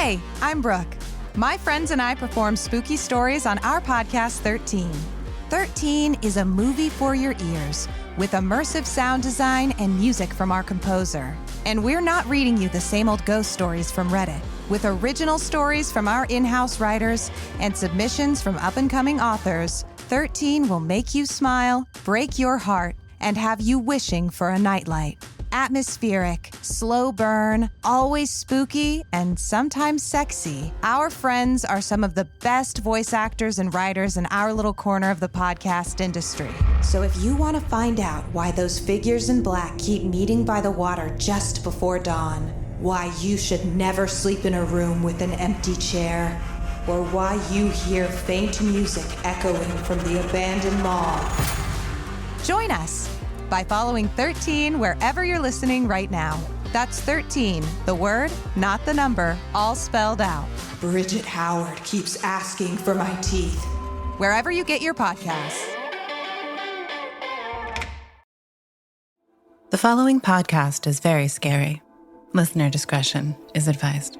Hey, I'm Brooke. My friends and I perform spooky stories on our podcast, 13. 13 is a movie for your ears with immersive sound design and music from our composer. And we're not reading you the same old ghost stories from Reddit. With original stories from our in-house writers and submissions from up-and-coming authors, 13 will make you smile, break your heart, and have you wishing for a nightlight. Atmospheric, slow burn, always spooky, and sometimes sexy. Our friends are some of the best voice actors and writers in our little corner of the podcast industry. So if you want to find out why those figures in black keep meeting by the water just before dawn, why you should never sleep in a room with an empty chair, or why you hear faint music echoing from the abandoned mall, join us by following 13 wherever you're listening right now. That's 13, the word, not the number, all spelled out. Bridget Howard keeps asking for my teeth. Wherever you get your podcasts. The following podcast is very scary. Listener discretion is advised.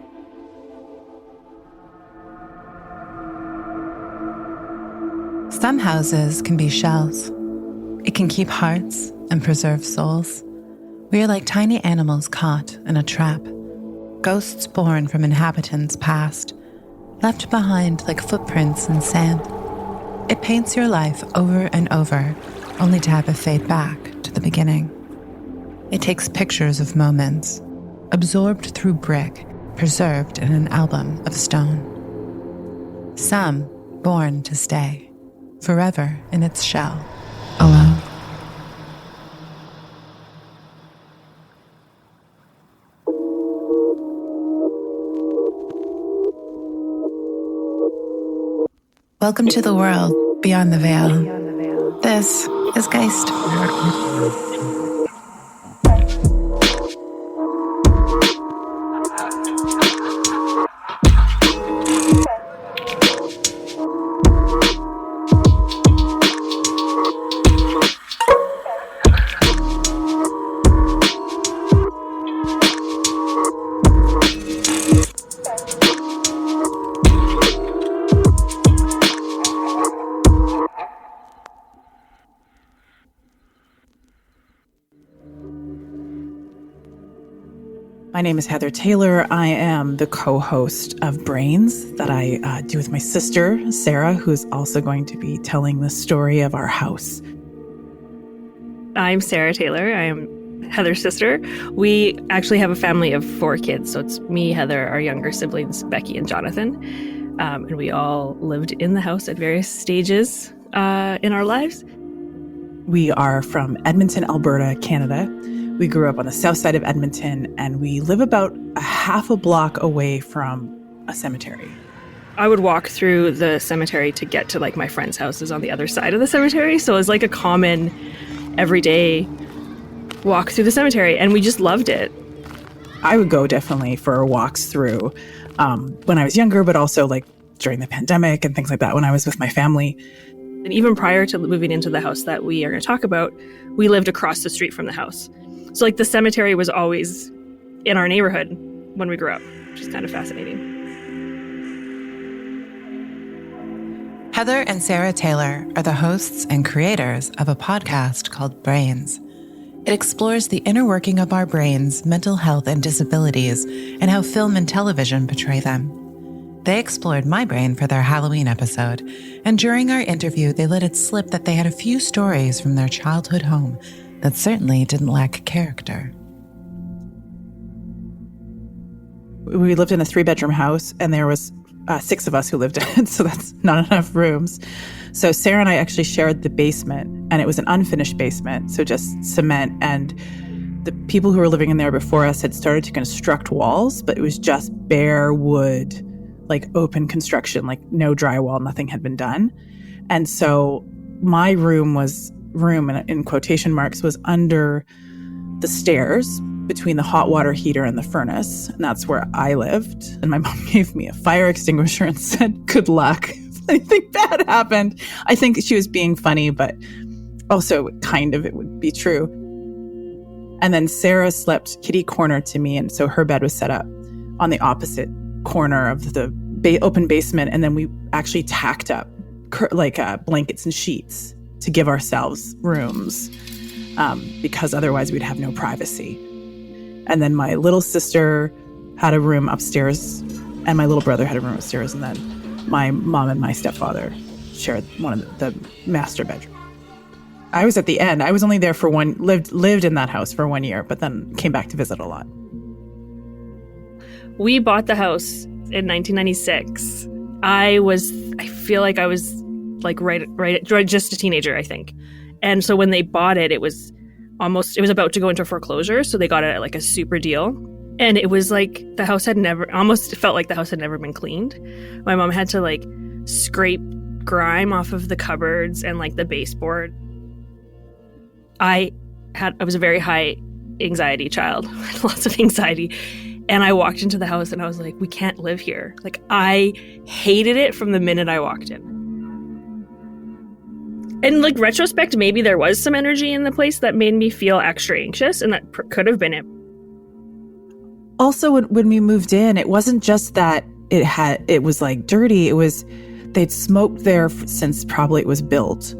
Some houses can be shells. It can keep hearts and preserve souls. We are like tiny animals caught in a trap, ghosts born from inhabitants past, left behind like footprints in sand. It paints your life over and over, only to have it fade back to the beginning. It takes pictures of moments, absorbed through brick, preserved in an album of stone. Some born to stay, forever in its shell, alone. Welcome to the world beyond the veil. This is Geist. My name is Heather Taylor. I am the co-host of Braaains that I do with my sister, Sarah, who's also going to be telling the story of our house. I'm Sarah Taylor. I am Heather's sister. We actually have a family of 4 kids. So it's me, Heather, our younger siblings, Becky and Jonathan. And we all lived in the house at various stages in our lives. We are from Edmonton, Alberta, Canada. We grew up on the south side of Edmonton, and we live about a half a block away from a cemetery. I would walk through the cemetery to get to like my friends' houses on the other side of the cemetery. So it was like a common everyday walk through the cemetery, and we just loved it. I would go definitely for walks through when I was younger, but also like during the pandemic and things like that when I was with my family. And even prior to moving into the house that we are going to talk about, we lived across the street from the house. So like the cemetery was always in our neighborhood when we grew up, which is kind of fascinating. Heather and Sarah Taylor are the hosts and creators of a podcast called Braaains. It explores the inner working of our brains, mental health, and disabilities, and how film and television portray them. They explored my brain for their Halloween episode, and during our interview, they let it slip that they had a few stories from their childhood home that certainly didn't lack character. We lived in a 3-bedroom house, and there was 6 of us who lived in it, so that's not enough rooms. So Sarah and I actually shared the basement, and it was an unfinished basement, so just cement. And the people who were living in there before us had started to construct walls, but it was just bare wood, like open construction, like no drywall, nothing had been done. And so my room in quotation marks was under the stairs between the hot water heater and the furnace. And that's where I lived. And my mom gave me a fire extinguisher and said, good luck if anything bad happened. I think she was being funny, but also kind of it would be true. And then Sarah slept kitty corner to me. And so her bed was set up on the opposite corner of the open basement, and then we actually tacked up blankets and sheets to give ourselves rooms, because otherwise we'd have no privacy. And then my little sister had a room upstairs, and my little brother had a room upstairs, and then my mom and my stepfather shared one of the master bedroom. I was at the end. I was only there for lived in that house for 1 year, but then came back to visit a lot. We bought the house in 1996. I feel like I was like right just a teenager, I think. And so when they bought it, it was about to go into foreclosure. So they got it at like a super deal. And it was like almost felt like the house had never been cleaned. My mom had to like scrape grime off of the cupboards and like the baseboard. I was a very high anxiety child, lots of anxiety. And I walked into the house and I was like, we can't live here. Like, I hated it from the minute I walked in. In like retrospect, maybe there was some energy in the place that made me feel extra anxious, and that could have been it. Also, when we moved in, it wasn't just that it was like dirty. It was, they'd smoked there since probably it was built.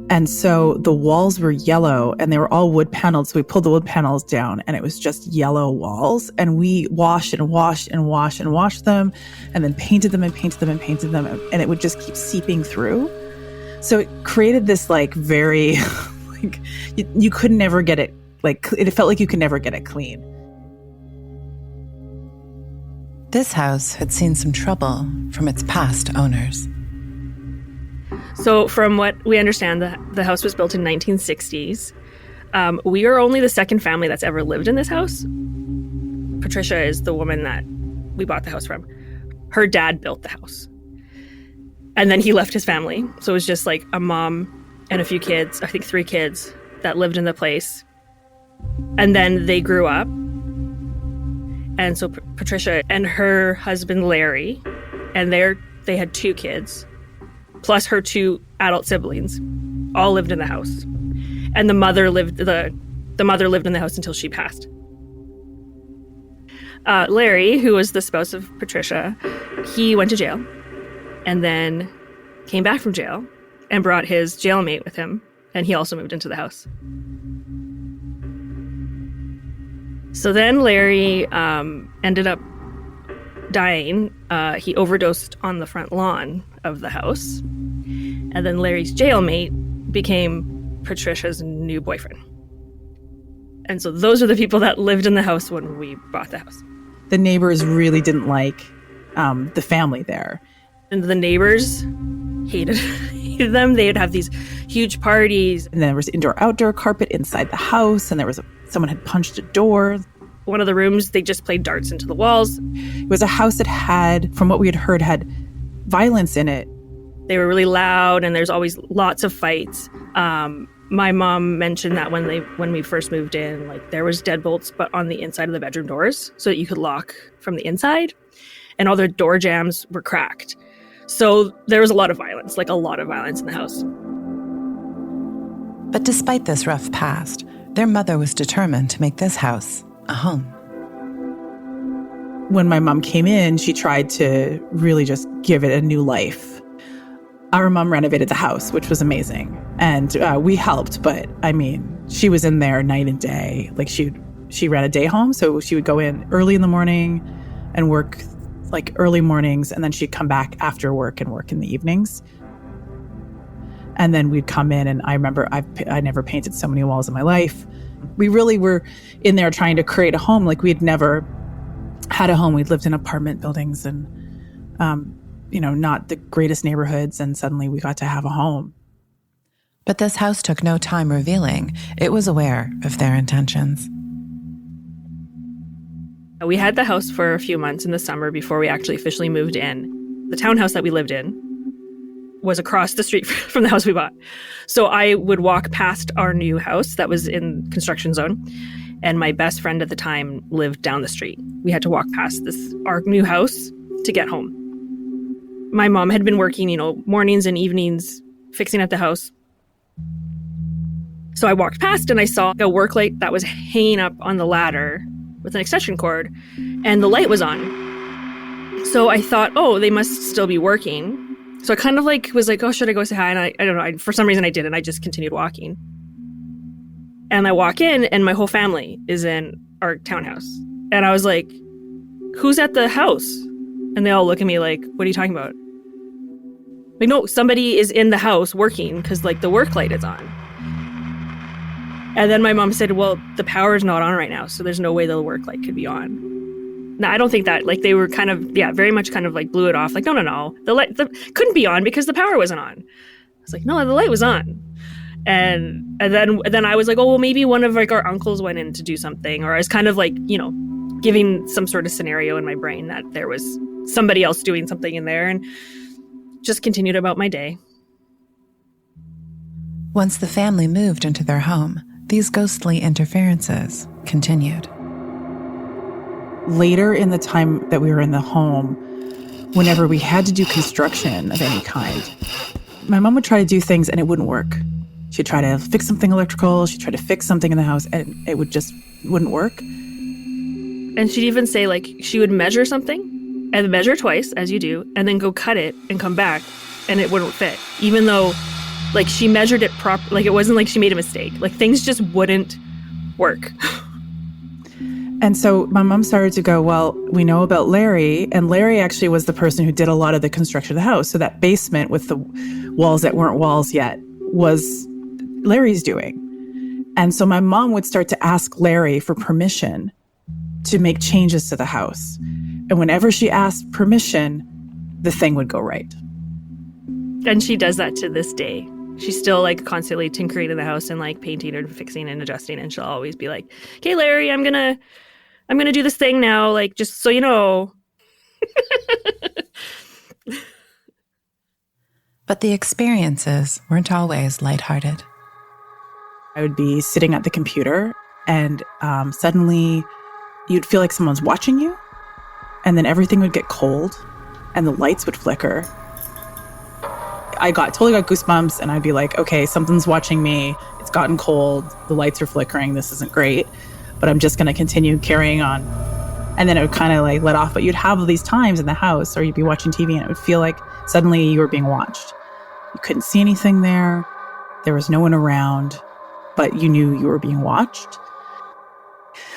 And so the walls were yellow and they were all wood paneled. So we pulled the wood panels down and it was just yellow walls. And we washed and washed and washed and washed them, and then painted them and painted them and painted them. And it would just keep seeping through. So it created this like very, like you could never get it, like it felt like you could never get it clean. This house had seen some trouble from its past owners. So from what we understand, the house was built in 1960s. We are only the second family that's ever lived in this house. Patricia is the woman that we bought the house from. Her dad built the house. And then he left his family. So it was just like a mom and a few kids, I think 3 kids, that lived in the place. And then they grew up. And so Patricia and her husband, Larry, and they had 2 kids, plus her 2 adult siblings, all lived in the house. And the mother lived in the house until she passed. Larry, who was the spouse of Patricia, he went to jail and then came back from jail and brought his jailmate with him, and he also moved into the house. So then Larry ended up dying. He overdosed on the front lawn of the house. And then Larry's jailmate became Patricia's new boyfriend. And so those are the people that lived in the house when we bought the house. The neighbors really didn't like the family there. And the neighbors hated them. They would have these huge parties. And there was indoor-outdoor carpet inside the house, and someone had punched a door. One of the rooms, they just played darts into the walls. It was a house that had, from what we had heard, had violence in it. They were really loud, and there's always lots of fights. My mom mentioned that when we first moved in, like there was deadbolts, but on the inside of the bedroom doors, so that you could lock from the inside, and all the door jambs were cracked. So there was a lot of violence in the house. But despite this rough past, their mother was determined to make this house a home. When my mom came in, she tried to really just give it a new life. Our mom renovated the house, which was amazing. And we helped, but I mean, she was in there night and day. Like she ran a day home, so she would go in early in the morning and work like early mornings, and then she'd come back after work and work in the evenings. And then we'd come in, and I remember I never painted so many walls in my life. We really were in there trying to create a home. Like we had never had a home. We'd lived in apartment buildings and, not the greatest neighborhoods. And suddenly we got to have a home. But this house took no time revealing it was aware of their intentions. We had the house for a few months in the summer before we actually officially moved in. The townhouse that we lived in was across the street from the house we bought. So I would walk past our new house that was in construction zone, and my best friend at the time lived down the street. We had to walk past our new house to get home. My mom had been working, mornings and evenings fixing up the house. So I walked past and I saw a work light that was hanging up on the ladder with an extension cord, and the light was on. So I thought, oh, they must still be working. So I kind of like was like, oh, should I go say hi? And I don't know. For some reason I didn't. I just continued walking. And I walk in and my whole family is in our townhouse. And I was like, who's at the house? And they all look at me like, what are you talking about? Like, no, somebody is in the house working because like the work light is on. And then my mom said, well, the power is not on right now. So there's no way the work light could be on. No, I don't think that. Like, they were kind of, very much kind of like blew it off. Like, no. The light couldn't be on because the power wasn't on. I was like, no, the light was on. And then I was like, oh, well, maybe one of like our uncles went in to do something. Or I was kind of like, giving some sort of scenario in my brain that there was somebody else doing something in there, and just continued about my day. Once the family moved into their home, these ghostly interferences continued. Later in the time that we were in the home, whenever we had to do construction of any kind, my mom would try to do things and it wouldn't work. She'd try to fix something electrical, she'd try to fix something in the house, and it wouldn't work. And she'd even say, like, she would measure something and measure twice, as you do, and then go cut it and come back, and it wouldn't fit. Even though, like, she measured it properly. Like, it wasn't like she made a mistake. Like, things just wouldn't work. And so my mom started to go, well, we know about Larry, and Larry actually was the person who did a lot of the construction of the house. So that basement with the walls that weren't walls yet was Larry's doing. And so my mom would start to ask Larry for permission to make changes to the house. And whenever she asked permission, the thing would go right. And she does that to this day. She's still like constantly tinkering in the house and like painting and fixing and adjusting. And she'll always be like, okay, Larry, I'm gonna do this thing now. Like, just so you know. But the experiences weren't always lighthearted. I would be sitting at the computer and suddenly you'd feel like someone's watching you, and then everything would get cold and the lights would flicker. I totally got goosebumps, and I'd be like, okay, something's watching me. It's gotten cold. The lights are flickering. This isn't great, but I'm just going to continue carrying on. And then it would kind of like let off, but you'd have these times in the house, or you'd be watching TV and it would feel like suddenly you were being watched. You couldn't see anything there. There was no one around, but you knew you were being watched.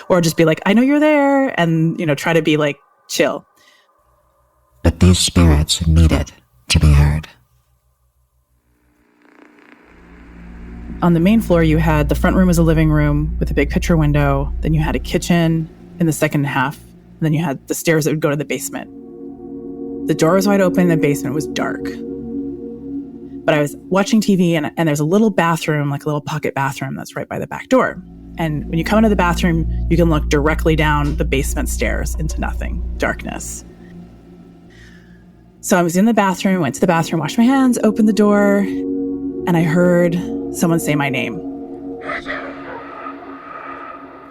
Or just be like, I know you're there, and, try to be like chill. But these spirits needed to be heard. On the main floor, you had the front room as a living room with a big picture window. Then you had a kitchen in the second half. And then you had the stairs that would go to the basement. The door was wide open. The basement was dark. But I was watching TV, and there's a little bathroom, like a little pocket bathroom that's right by the back door. And when you come into the bathroom, you can look directly down the basement stairs into nothing, darkness. So I was in the bathroom, went to the bathroom, washed my hands, opened the door, and I heard someone say my name.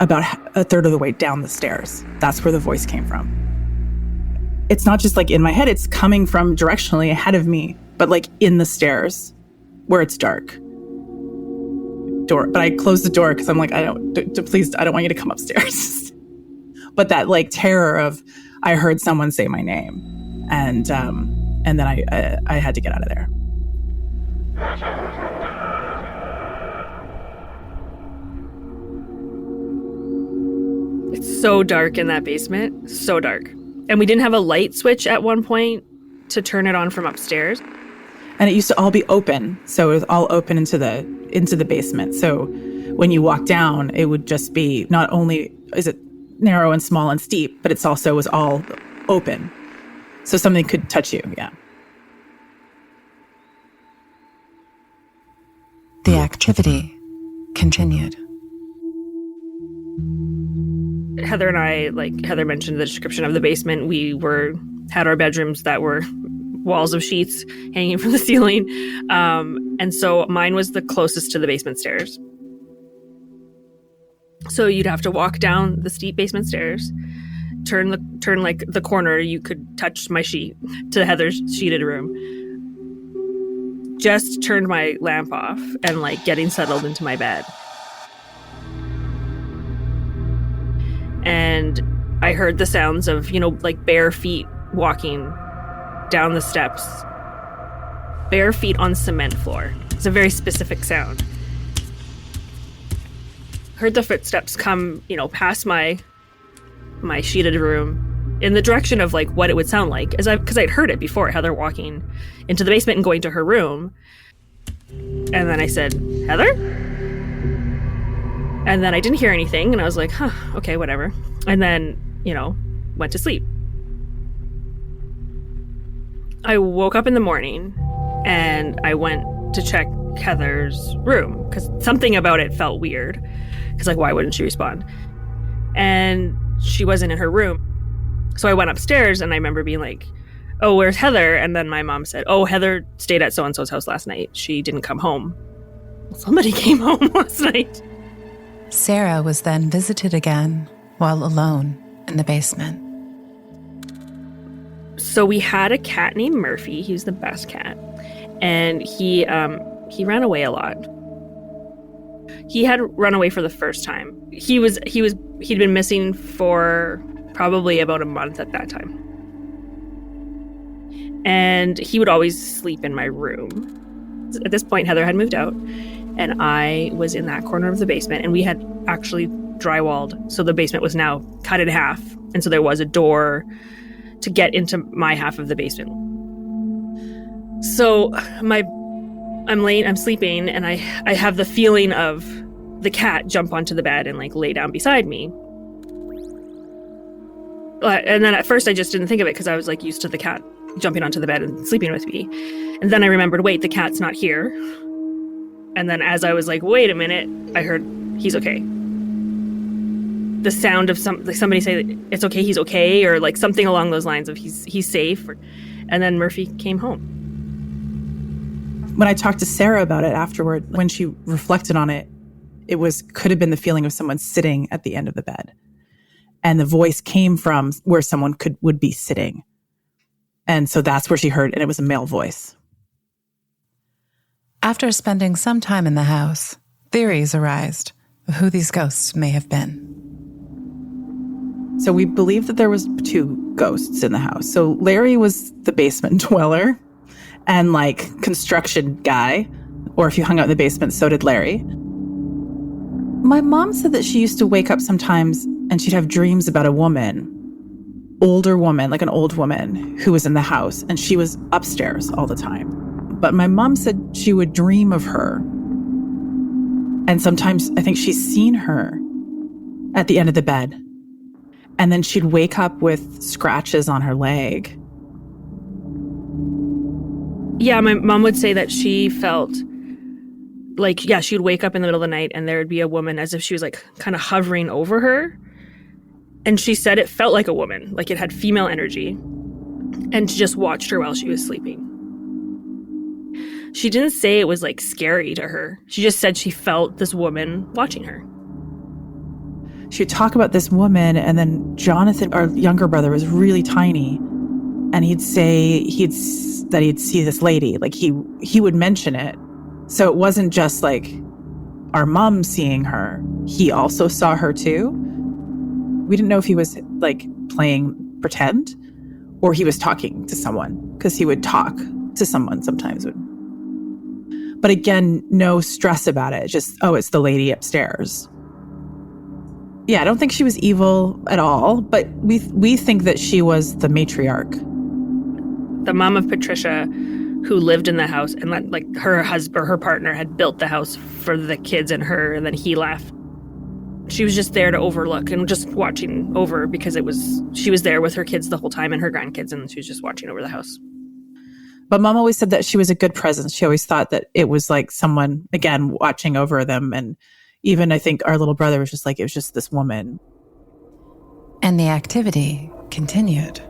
About a third of the way down the stairs. That's where the voice came from. It's not just like in my head, it's coming from directionally ahead of me, but like in the stairs where it's dark. But I closed the door because I'm like, please, I don't want you to come upstairs. But that like terror of, I heard someone say my name, and then I had to get out of there. It's so dark in that basement, so dark. And we didn't have a light switch at one point to turn it on from upstairs. And it used to all be open. So it was all open into the basement. So when you walk down, it would just be, not only is it narrow and small and steep, but it's also was all open. So something could touch you, yeah. The activity continued. Heather and I, like Heather mentioned the description of the basement, we had our bedrooms that were walls of sheets hanging from the ceiling. And so mine was the closest to the basement stairs. So you'd have to walk down the steep basement stairs, turn like the corner, you could touch my sheet to Heather's sheeted room. Just turned my lamp off and like getting settled into my bed. And I heard the sounds of, like bare feet walking down the steps, bare feet on cement floor. It's a very specific sound. Heard the footsteps come, past my sheeted room in the direction of like what it would sound like, because I'd heard it before, Heather walking into the basement and going to her room. And then I said, "Heather?" And then I didn't hear anything, and I was like, okay, whatever. And then, went to sleep. I woke up in the morning and I went to check Heather's room because something about it felt weird. Because, like, why wouldn't she respond? And she wasn't in her room. So I went upstairs and I remember being like, "Oh, where's Heather?" And then my mom said, "Oh, Heather stayed at so-and-so's house last night. She didn't come home." Well, somebody came home last night. Sarah was then visited again while alone in the basement. So we had a cat named Murphy. He was the best cat. And he ran away a lot. He had run away for the first time. He'd been missing for probably about a month at that time. And he would always sleep in my room. At this point, Heather had moved out, and I was in that corner of the basement, and we had actually drywalled. So the basement was now cut in half. And so there was a door to get into my half of the basement. So I'm sleeping, and I have the feeling of the cat jump onto the bed and like lay down beside me. And then at first I just didn't think of it because I was like used to the cat jumping onto the bed and sleeping with me. And then I remembered, wait, the cat's not here. And then as I was like, wait a minute, I heard, "He's okay." The sound of somebody say, "It's okay, he's okay," or like something along those lines of he's safe. And then Murphy came home. When I talked to Sarah about it afterward, when she reflected on it, could have been the feeling of someone sitting at the end of the bed. And the voice came from where someone would be sitting. And so that's where she heard, and it was a male voice. After spending some time in the house, theories arose of who these ghosts may have been. So we believe that there was 2 ghosts in the house. So Larry was the basement dweller and like construction guy, or if you hung out in the basement, so did Larry. My mom said that she used to wake up sometimes and she'd have dreams about a older woman, like an old woman who was in the house, and she was upstairs all the time. But my mom said she would dream of her. And sometimes I think she's seen her at the end of the bed. And then she'd wake up with scratches on her leg. Yeah, my mom would say that she felt like, she'd wake up in the middle of the night and there would be a woman as if she was like kind of hovering over her. And she said it felt like a woman, like it had female energy. And she just watched her while she was sleeping. She didn't say it was like scary to her. She just said she felt this woman watching her. She would talk about this woman, and then Jonathan, our younger brother, was really tiny. And he'd say he'd see this lady. Like he would mention it. So it wasn't just like our mom seeing her. He also saw her too. We didn't know if he was like playing pretend or he was talking to someone, because he would talk to someone sometimes. But again, no stress about it. Just, it's the lady upstairs. Yeah, I don't think she was evil at all, but we think that she was the matriarch. The mom of Patricia, who lived in the house, and like her husband or her partner had built the house for the kids and her, and then he left. She was just there to overlook and just watching over, because she was there with her kids the whole time and her grandkids, and she was just watching over the house. But Mom always said that she was a good presence. She always thought that it was like someone, again, watching over them. And even I think our little brother was just like, it was just this woman. And the activity continued.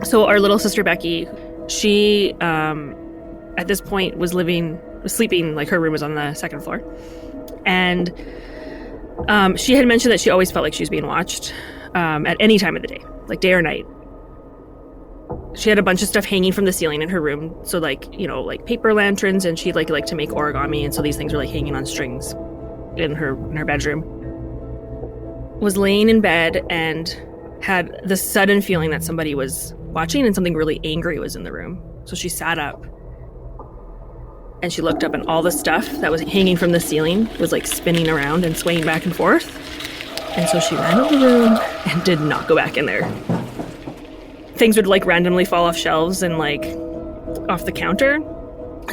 So our little sister Becky, she at this point was sleeping, like her room was on the second floor. And she had mentioned that she always felt like she was being watched at any time of the day, like day or night. She had a bunch of stuff hanging from the ceiling in her room. So like paper lanterns, and she'd like to make origami. And so these things were like hanging on strings in her bedroom. Was laying in bed, and had the sudden feeling that somebody was watching and something really angry was in the room. So she sat up and she looked up, and all the stuff that was hanging from the ceiling was like spinning around and swaying back and forth. And so she ran out of the room and did not go back in there. Things would like randomly fall off shelves and like off the counter.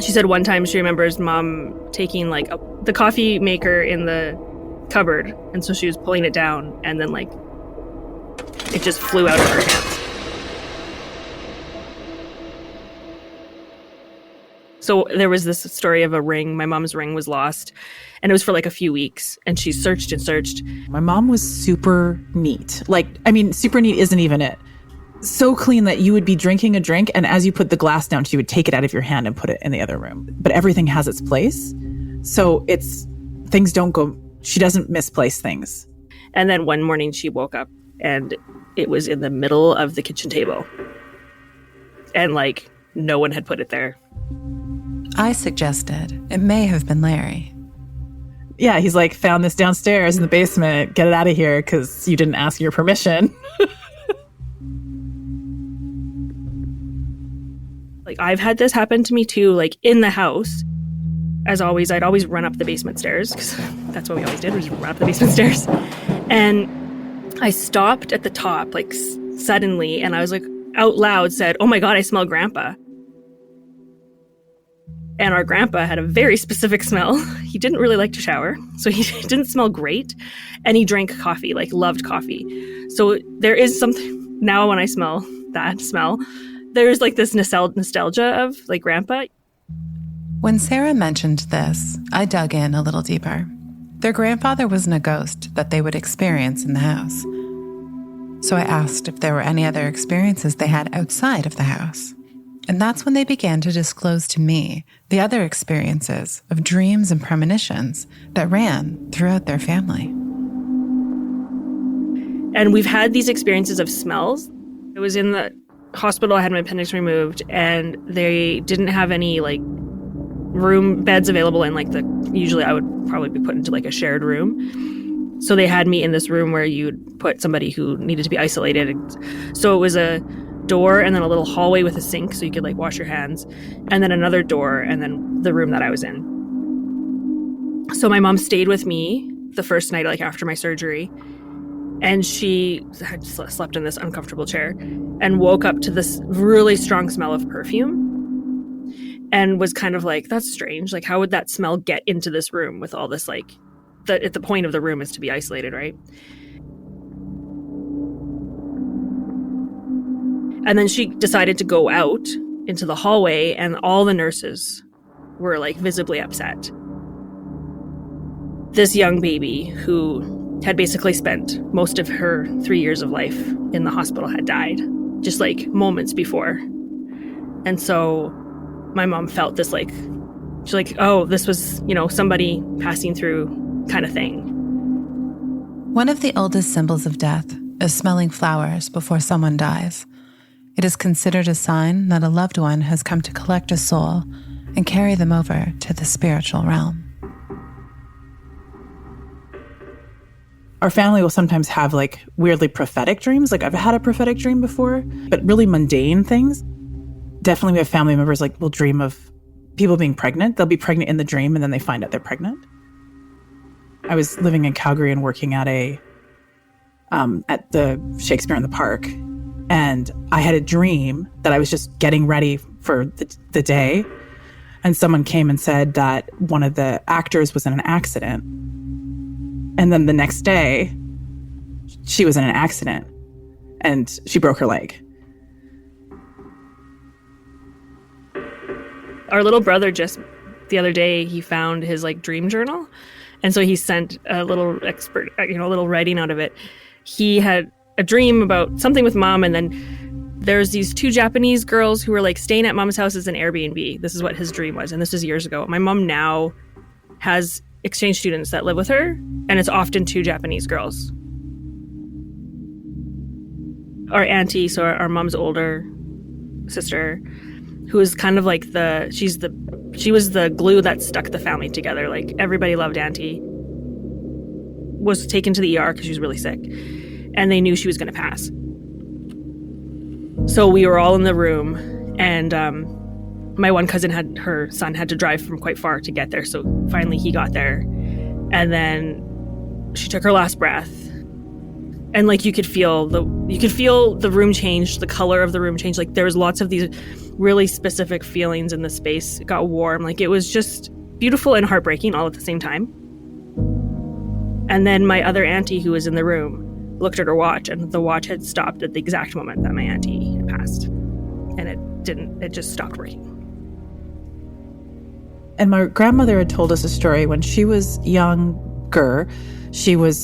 She said one time she remembers mom taking like the coffee maker in the cupboard, and so she was pulling it down, and then like it just flew out of her hands. So there was this story of a ring. My mom's ring was lost, and it was for like a few weeks, and she searched and searched. My mom was super neat. Like, I mean, super neat isn't even it. So clean that you would be drinking a drink, and as you put the glass down, she would take it out of your hand and put it in the other room. But everything has its place. So things don't go, she doesn't misplace things. And then one morning she woke up and it was in the middle of the kitchen table. And like no one had put it there. I suggested it may have been Larry. Yeah, he's like, found this downstairs in the basement. Get it out of here because you didn't ask your permission. Like I've had this happen to me too, like in the house. As always, I'd always run up the basement stairs because that's what we always did, was run up the basement stairs. And I stopped at the top, like suddenly, and I was like out loud said, "Oh my God, I smell Grandpa." And our grandpa had a very specific smell. He didn't really like to shower, so he didn't smell great. And he drank coffee, like loved coffee. So there is something, now when I smell that smell, there's like this nostalgia of like grandpa. When Sarah mentioned this, I dug in a little deeper. Their grandfather wasn't a ghost that they would experience in the house. So I asked if there were any other experiences they had outside of the house. And that's when they began to disclose to me the other experiences of dreams and premonitions that ran throughout their family. And we've had these experiences of smells. I was in the hospital, I had my appendix removed, and they didn't have any like room beds available in like usually I would probably be put into like a shared room. So they had me in this room where you'd put somebody who needed to be isolated. So it was a door and then a little hallway with a sink so you could like wash your hands, and then another door, and then the room that I was in. So my mom stayed with me the first night, like after my surgery, and she had slept in this uncomfortable chair and woke up to this really strong smell of perfume and was kind of like, that's strange. Like, how would that smell get into this room with all this, like, at the point of the room is to be isolated, right? And then she decided to go out into the hallway, and all the nurses were like visibly upset. This young baby who had basically spent most of her 3 years of life in the hospital had died just like moments before. And so my mom felt this like, she's like, oh, this was, somebody passing through kind of thing. One of the oldest symbols of death is smelling flowers before someone dies. It is considered a sign that a loved one has come to collect a soul and carry them over to the spiritual realm. Our family will sometimes have like weirdly prophetic dreams. Like I've had a prophetic dream before, but really mundane things. Definitely we have family members like will dream of people being pregnant. They'll be pregnant in the dream and then they find out they're pregnant. I was living in Calgary and working at at the Shakespeare in the Park. And I had a dream that I was just getting ready for the day. And someone came and said that one of the actors was in an accident. And then the next day, she was in an accident and she broke her leg. Our little brother just the other day, he found his like dream journal. And so he sent a little little writing out of it. He had a dream about something with mom, and then there's these two Japanese girls who were like staying at mom's house as an Airbnb. This is what his dream was, and this was years ago. My mom now has exchange students that live with her, and it's often two Japanese girls. Our auntie, so our mom's older sister, who is kind of like she was the glue that stuck the family together. Like everybody loved auntie. Was taken to the ER because she was really sick. and they knew she was going to pass. So we were all in the room, and my one cousin her son had to drive from quite far to get there. So finally he got there, and then she took her last breath, and like you could feel the room change, the color of the room change. Like there was lots of these really specific feelings in the space. It got warm. Like it was just beautiful and heartbreaking all at the same time. And then my other auntie who was in the room looked at her watch, and the watch had stopped at the exact moment that my auntie had passed. And it just stopped working. And my grandmother had told us a story when she was younger.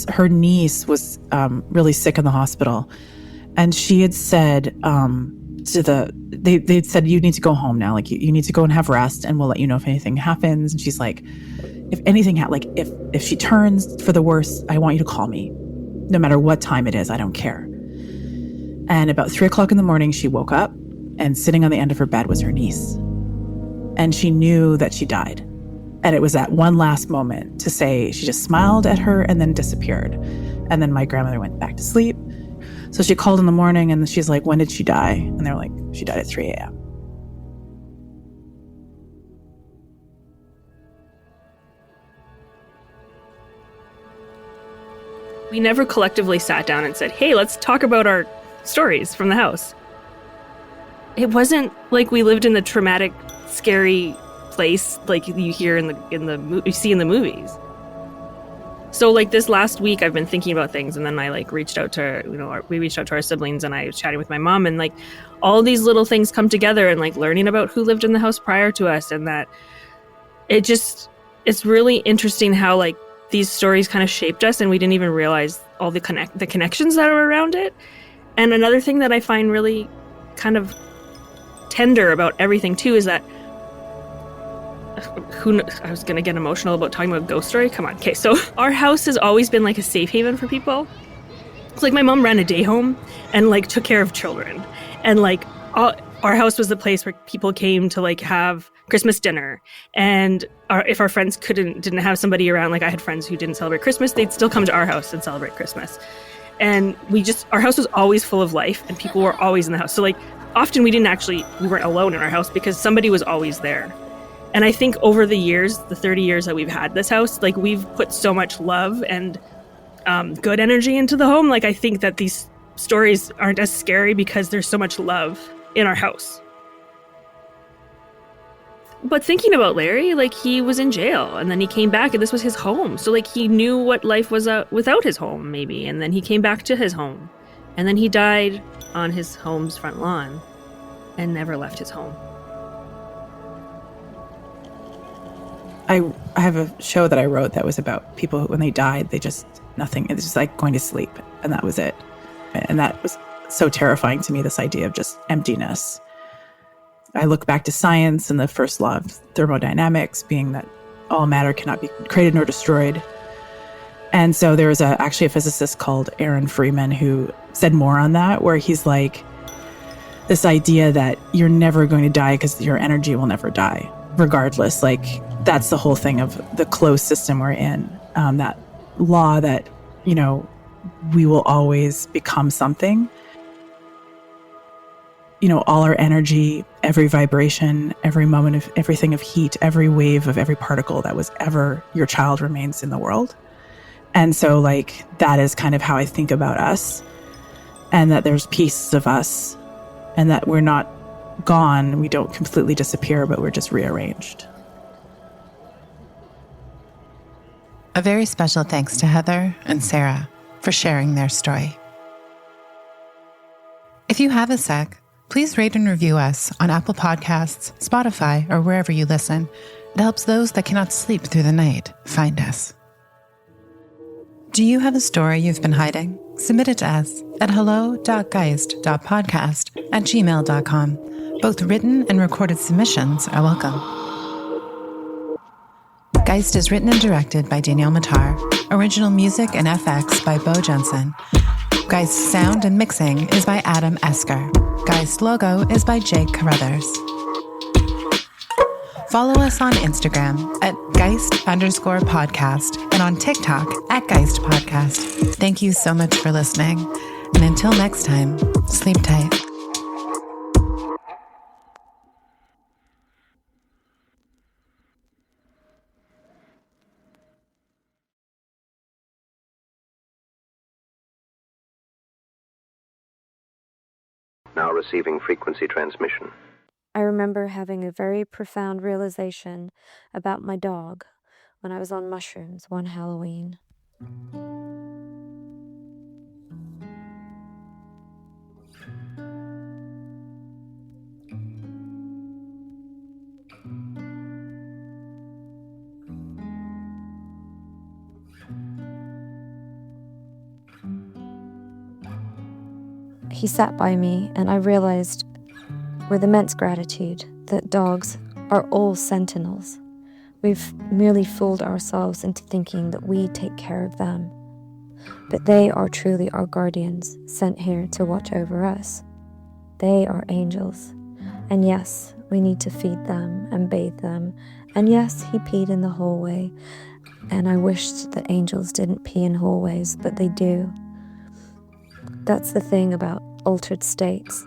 Her niece was really sick in the hospital. And she had said they'd said, you need to go home now. Like you need to go and have rest, and we'll let you know if anything happens. And she's like, if anything, if she turns for the worst, I want you to call me. No matter what time it is, I don't care. And about 3:00 in the morning, she woke up, and sitting on the end of her bed was her niece. And she knew that she died. And it was that one last moment to say, she just smiled at her and then disappeared. And then my grandmother went back to sleep. So she called in the morning, and she's like, when did she die? And they're like, she died at 3 a.m. We never collectively sat down and said, hey, let's talk about our stories from the house. It wasn't like we lived in the traumatic, scary place like you hear you see in the movies. So like this last week, I've been thinking about things, and then I like reached out to, we reached out to our siblings, and I was chatting with my mom, and like all these little things come together, and like learning about who lived in the house prior to us, and that it's really interesting how like these stories kind of shaped us, and we didn't even realize all the connections that are around it. And another thing that I find really kind of tender about everything too is that I was going to get emotional about talking about a ghost story. Come on. Okay, so our house has always been like a safe haven for people. It's like my mom ran a day home and like took care of children. And like our house was the place where people came to like have Christmas dinner. And if our friends didn't have somebody around, like I had friends who didn't celebrate Christmas, they'd still come to our house and celebrate Christmas. And our house was always full of life, and people were always in the house. So like often we weren't alone in our house because somebody was always there. And I think over the years, the 30 years that we've had this house, like we've put so much love and good energy into the home. Like I think that these stories aren't as scary because there's so much love in our house. But thinking about Larry, like he was in jail, and then he came back, and this was his home. So like he knew what life was without his home, maybe. And then he came back to his home, and then he died on his home's front lawn and never left his home. I have a show that I wrote that was about people when they died, nothing. It was just like going to sleep, and that was it. And that was so terrifying to me, this idea of just emptiness. I look back to science and the first law of thermodynamics being that all matter cannot be created nor destroyed. And so there was actually a physicist called Aaron Freeman who said more on that, where he's like, this idea that you're never going to die because your energy will never die, regardless. Like that's the whole thing of the closed system we're in, that law that, we will always become something. All our energy, every vibration, every moment of everything of heat, every wave of every particle that was ever your child remains in the world. And so like, that is kind of how I think about us, and that there's pieces of us, and that we're not gone. We don't completely disappear, but we're just rearranged. A very special thanks to Heather and Sarah for sharing their story. If you have a sec, please rate and review us on Apple Podcasts, Spotify, or wherever you listen. It helps those that cannot sleep through the night find us. Do you have a story you've been hiding? Submit it to us at hello.geist.podcast@gmail.com. Both written and recorded submissions are welcome. Geist is written and directed by Danielle Matar. Original music and FX by Beau Jensen. Geist sound and mixing is by Adam Esker. Geist logo is by Jake Carruthers. Follow us on Instagram at Geist_podcast and and on TikTok at Geist Podcast. Thank you so much for listening. And until next time, sleep tight. Now receiving frequency transmission. I remember having a very profound realization about my dog when I was on mushrooms one Halloween. He sat by me, and I realized with immense gratitude that dogs are all sentinels. We've merely fooled ourselves into thinking that we take care of them. But they are truly our guardians, sent here to watch over us. They are angels. And yes, we need to feed them and bathe them. And yes, he peed in the hallway. And I wished that angels didn't pee in hallways, but they do. That's the thing about altered states.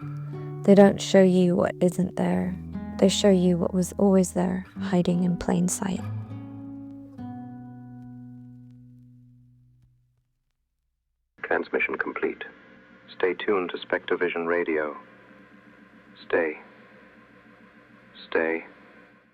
They don't show you what isn't there. They show you what was always there, hiding in plain sight. Transmission complete. Stay tuned to Spectrovision Radio. Stay.